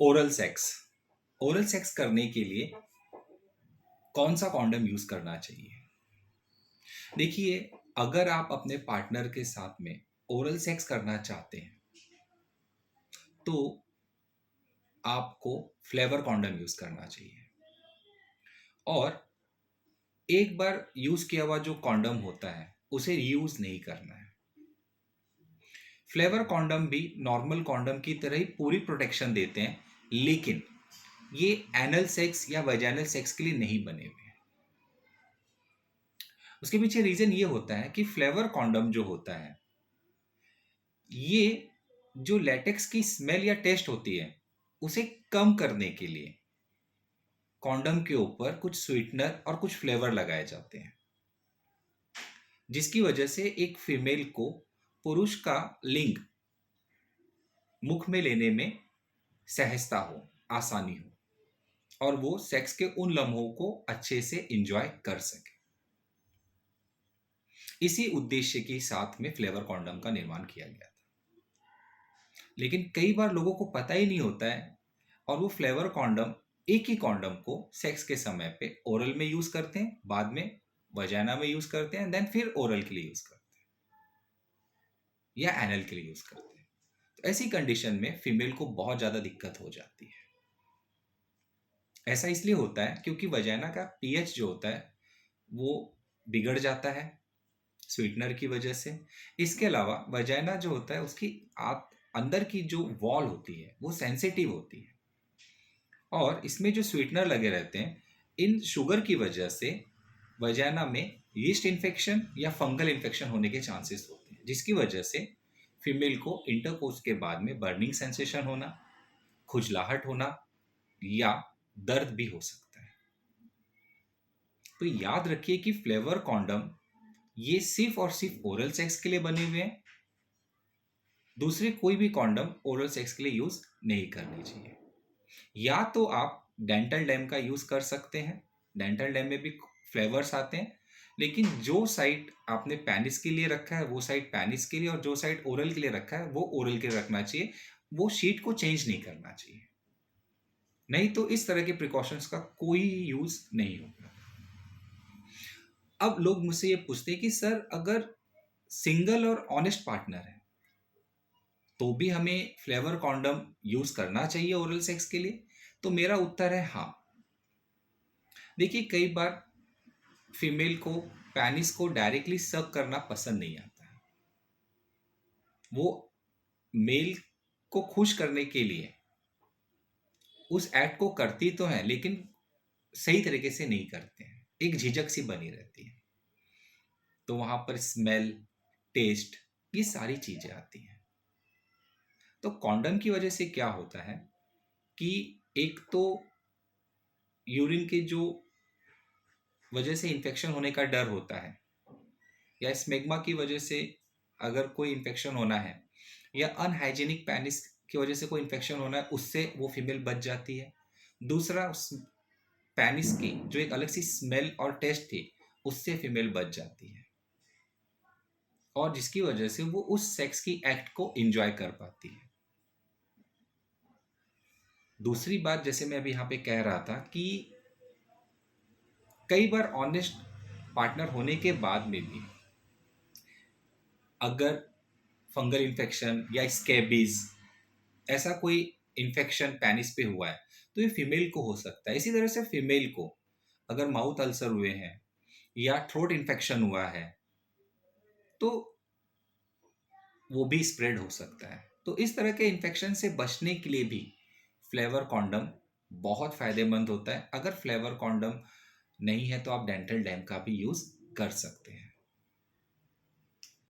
Oral sex. Oral sex करने के लिए कौन सा कॉन्डम यूज करना चाहिए? देखिए, अगर आप अपने पार्टनर के साथ में ओरल सेक्स करना चाहते हैं तो आपको फ्लेवर कॉन्डम यूज करना चाहिए। और एक बार यूज किया हुआ जो कॉन्डम होता है उसे रीयूज नहीं करना है। फ्लेवर कॉन्डम भी नॉर्मल कॉन्डम की तरह ही पूरी प्रोटेक्शन देते हैं, लेकिन ये एनल सेक्स या वैजाइनल सेक्स के लिए नहीं बने हुए हैं। उसके पीछे रीजन ये होता है कि फ्लेवर कॉन्डम जो होता है, ये जो लेटेक्स की स्मेल या टेस्ट होती है उसे कम करने के लिए कॉन्डम के ऊपर कुछ स्वीटनर और कुछ फ्लेवर लगाए जाते हैं, जिसकी वजह से एक फीमेल को पुरुष का लिंग मुख में लेने में सहजता हो, आसानी हो, और वो सेक्स के उन लम्हों को अच्छे से एंजॉय कर सके। इसी उद्देश्य के साथ में फ्लेवर कॉन्डम का निर्माण किया गया था। लेकिन कई बार लोगों को पता ही नहीं होता है और वो फ्लेवर कॉन्डम, एक ही कॉन्डम को सेक्स के समय पे ओरल में यूज करते हैं, बाद में वजाना में यूज करते हैं, देन फिर ओरल के लिए यूज करते हैं या एनल के लिए यूज करते हैं। तो ऐसी कंडीशन में फीमेल को बहुत ज्यादा दिक्कत हो जाती है। ऐसा इसलिए होता है क्योंकि वजाना का पीएच जो होता है वो बिगड़ जाता है स्वीटनर की वजह से। इसके अलावा वजाना जो होता है उसकी आप अंदर की जो वॉल होती है वो सेंसिटिव होती है, और इसमें जो स्वीटनर लगे रहते हैं, इन शुगर की वजह से वजाना में यीस्ट इन्फेक्शन या फंगल इन्फेक्शन होने के चांसेस होते हैं, जिसकी वजह से फीमेल को इंटरकोर्स के बाद में बर्निंग सेंसेशन होना, खुजलाहट होना या दर्द भी हो सकता है। तो याद रखिए कि फ्लेवर कॉन्डम ये सिर्फ और सिर्फ ओरल सेक्स के लिए बने हुए हैं। दूसरे कोई भी कॉन्डम ओरल सेक्स के लिए यूज नहीं करनी चाहिए। या तो आप डेंटल डैम का यूज कर सकते हैं, डेंटल डैम में भी फ्लेवर्स आते हैं, लेकिन जो साइड आपने पेनिस के लिए रखा है वो साइड पेनिस के लिए, और जो साइड ओरल के लिए रखा है वो ओरल के लिए रखना चाहिए। वो शीट को चेंज नहीं करना चाहिए, नहीं तो इस तरह के प्रिकॉशंस का कोई यूज नहीं होगा। अब लोग मुझसे ये पूछते हैं कि सर, अगर सिंगल और ऑनेस्ट पार्टनर है तो भी हमें फ्लेवर कॉन्डम यूज करना चाहिए ओरल सेक्स के लिए? तो मेरा उत्तर है हाँ। देखिए, कई बार फीमेल को पेनिस को डायरेक्टली सक करना पसंद नहीं आता है। वो मेल को खुश करने के लिए उस एक्ट को करती तो है, लेकिन सही तरीके से नहीं करते हैं, एक झिझक सी बनी रहती है। तो वहां पर स्मेल, टेस्ट, ये सारी चीजें आती हैं। तो कॉन्डम की वजह से क्या होता है कि एक तो यूरिन के जो वजह से इन्फेक्शन होने का डर होता है, या स्मेग्मा की वजह से अगर कोई इन्फेक्शन होना है, या अनहाइजीनिक पेनिस की वजह से कोई इन्फेक्शन होना है, उससे वो फीमेल बच जाती है। दूसरा, पेनिस की जो एक अलग सी स्मेल और टेस्ट थी उससे फीमेल बच जाती है, और जिसकी वजह से वो उस सेक्स की एक्ट को एंजॉय कर पाती है। दूसरी बात, जैसे मैं अभी यहाँ पे कह रहा था कि कई बार ऑनेस्ट पार्टनर होने के बाद में भी अगर फंगल इन्फेक्शन या स्कैबीज, ऐसा कोई इन्फेक्शन पेनिस पे हुआ है तो ये फीमेल को हो सकता है। इसी तरह से फीमेल को अगर माउथ अल्सर हुए हैं या थ्रोट इन्फेक्शन हुआ है तो वो भी स्प्रेड हो सकता है। तो इस तरह के इन्फेक्शन से बचने के लिए भी फ्लेवर कॉन्डम बहुत फायदेमंद होता है। अगर फ्लेवर कॉन्डम नहीं है तो आप डेंटल डैम का भी यूज कर सकते हैं।